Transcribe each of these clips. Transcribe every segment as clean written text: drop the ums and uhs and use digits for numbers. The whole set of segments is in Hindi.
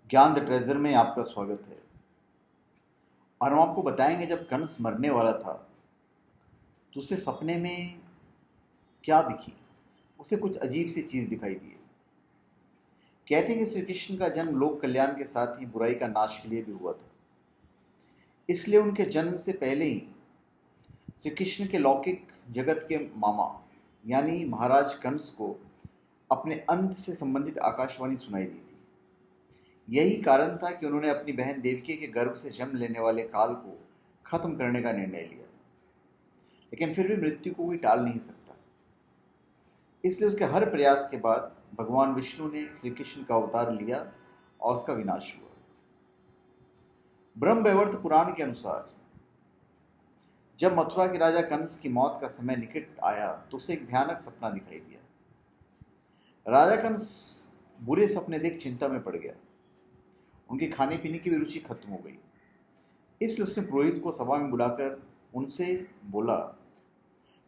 ज्ञान द ट्रेजर में आपका स्वागत है। और हम आपको बताएंगे जब कंस मरने वाला था तो उसे सपने में क्या दिखी। उसे कुछ अजीब सी चीज दिखाई दी। कहते हैं कि श्री कृष्ण का जन्म लोक कल्याण के साथ ही बुराई का नाश के लिए भी हुआ था। इसलिए उनके जन्म से पहले ही श्री कृष्ण के लौकिक जगत के मामा यानी महाराज कंस को अपने अंत से संबंधित आकाशवाणी सुनाई दी थी। यही कारण था कि उन्होंने अपनी बहन देवकी के गर्भ से जन्म लेने वाले काल को खत्म करने का निर्णय लिया। लेकिन फिर भी मृत्यु को कोई टाल नहीं सकता। इसलिए उसके हर प्रयास के बाद भगवान विष्णु ने श्री कृष्ण का अवतार लिया और उसका विनाश हुआ। ब्रह्म वैवर्त पुराण के अनुसार जब मथुरा के राजा कंस की मौत का समय निकट आया तो उसे एक भयानक सपना दिखाई दिया। राजा कंस बुरे सपने देख चिंता में पड़ गया। उनके खाने पीने की भी रुचि खत्म हो गई। इसलिए उसने पुरोहित को सभा में बुलाकर उनसे बोला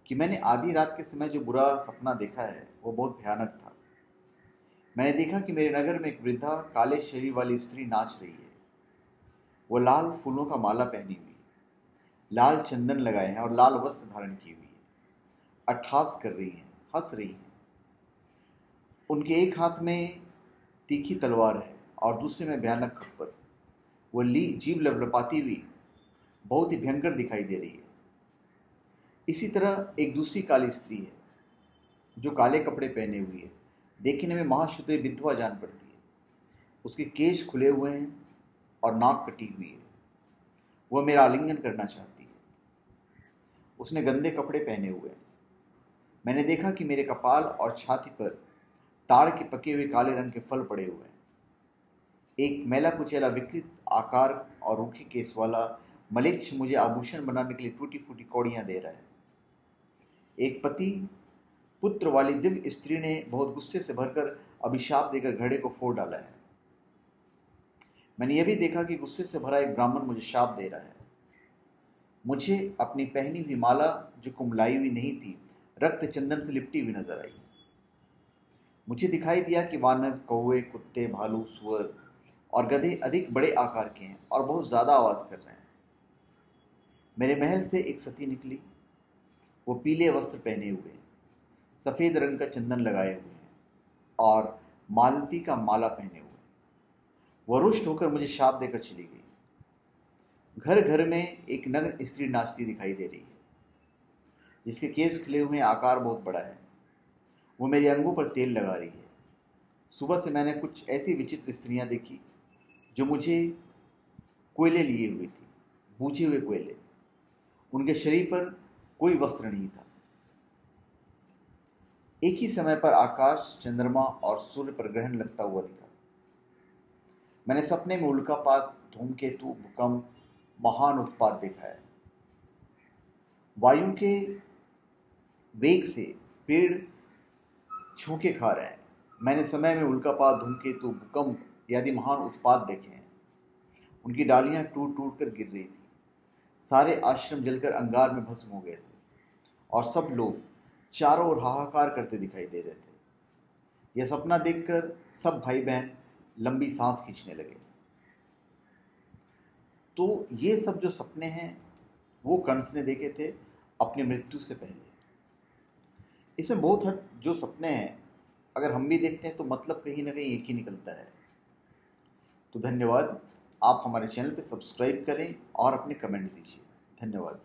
कि मैंने आधी रात के समय जो बुरा सपना देखा है वो बहुत भयानक था। मैंने देखा कि मेरे नगर में एक वृद्धा काले शरीर वाली स्त्री नाच रही है। वो लाल फूलों का माला पहनी हुई, लाल चंदन लगाए हैं और लाल वस्त्र धारण की हुई है। अट्ठास कर रही है, हंस रही है। उनके एक हाथ में तीखी तलवार है और दूसरे में भयानक खप्पर। वो जीभ लपलपाती हुई बहुत ही भयंकर दिखाई दे रही है। इसी तरह एक दूसरी काली स्त्री है जो काले कपड़े पहने हुई है। देखने में महाशुद्र विधवा जान पड़ती है। उसके केश खुले हुए हैं और नाक कटी हुई है। वह मेरा आलिंगन करना चाहती है। उसने गंदे कपड़े पहने हुए हैं। मैंने देखा कि मेरे कपाल और छाती पर ताड़ के पके हुए काले रंग के फल पड़े हुए हैं। एक मैला कुचैला विकृत आकार और रूखे केस वाला मलेच्छ मुझे आभूषण बनाने के लिए टूटी फूटी कौड़ियां दे रहा है। एक पति पुत्र वाली दिव्य स्त्री ने बहुत गुस्से से भरकर अभिशाप देकर घड़े को फोड़ डाला है। मैंने यह भी देखा कि गुस्से से भरा एक ब्राह्मण मुझे शाप दे रहा है। मुझे अपनी पहनी हुई माला जो कुमलाई हुई नहीं थी रक्त चंदन से लिपटी हुई नजर आई। मुझे दिखाई दिया कि वानर, कौवे, कुत्ते, भालू, सुअर और गधे अधिक बड़े आकार के हैं और बहुत ज्यादा आवाज कर रहे हैं। मेरे महल से एक सती निकली। वो पीले वस्त्र पहने हुए, सफेद रंग का चंदन लगाए हुए हैं और मालती का माला पहने हुए। वह रुष्ट होकर मुझे शाप देकर चली गई। घर घर में एक नग्न स्त्री नाचती दिखाई दे रही है जिसके केस खिले हुए, आकार बहुत बड़ा है। वो मेरे अंगों पर तेल लगा रही है। सुबह से मैंने कुछ ऐसी विचित्र स्त्रियां देखी जो मुझे कोयले लिए हुए थी, बूझे हुए कोयले। उनके शरीर पर कोई वस्त्र नहीं था। एक ही समय पर आकाश, चंद्रमा और सूर्य पर ग्रहण लगता हुआ दिखा। मैंने सपने में उल्कापात, धूमकेतु, भूकंप, महान उत्पात देखा है। वायु के वेग से पेड़ झोंके खा रहे हैं। मैंने समय में उल्कापात, धूमकेतु, भूकंप आदि महान उत्पात देखे हैं। उनकी डालियां टूट टूट कर गिर रही थी। सारे आश्रम जलकर अंगार में भस्म हो गए थे और सब लोग चारों ओर हाहाकार करते दिखाई दे रहे थे। यह सपना देखकर सब भाई बहन लंबी सांस खींचने लगे। तो ये सब जो सपने हैं वो कंस ने देखे थे अपनी मृत्यु से पहले। इसमें बहुत हद जो सपने हैं अगर हम भी देखते हैं तो मतलब कहीं ना कहीं एक ही निकलता है। तो धन्यवाद। आप हमारे चैनल पे सब्सक्राइब करें और अपने कमेंट दीजिए। धन्यवाद।